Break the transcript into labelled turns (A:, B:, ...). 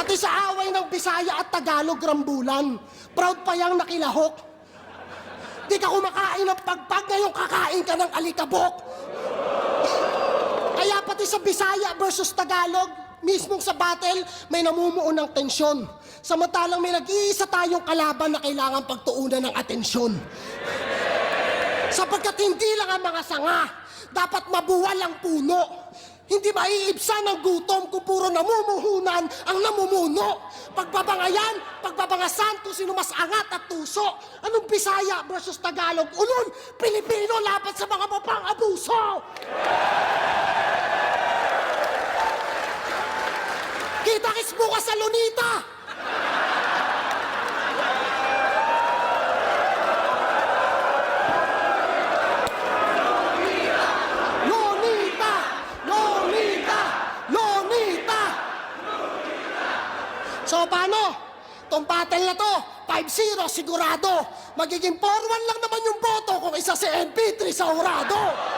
A: Pati sa away ng Bisaya at Tagalog rambulan, proud pa yang nakilahok. Di ka kumakain ng pagpag, ngayon kakain ka ng alikabok. Kaya pati sa Bisaya versus Tagalog, mismong sa battle, may namumuo ng tensyon. Samantalang may nag-iisa tayong kalaban na kailangan pagtuunan ng atensyon. Sapagkat hindi lang ang mga sanga, dapat mabuwal ang puno. Hindi maiibsan ang gutom kung puro namumuhunan ang namumuno. Pagbabangayan, pagbabangasan kung sino mas angat at tuso. Anong Bisaya versus Tagalog? Ulol, Pilipino laban sa mga mapang-abuso! Kita-kits bukas sa Lunita! So paano? Itong battle na to, 5-0 sigurado. Magiging 4-1 lang naman yung boto kung isa si MP3 sa Urado.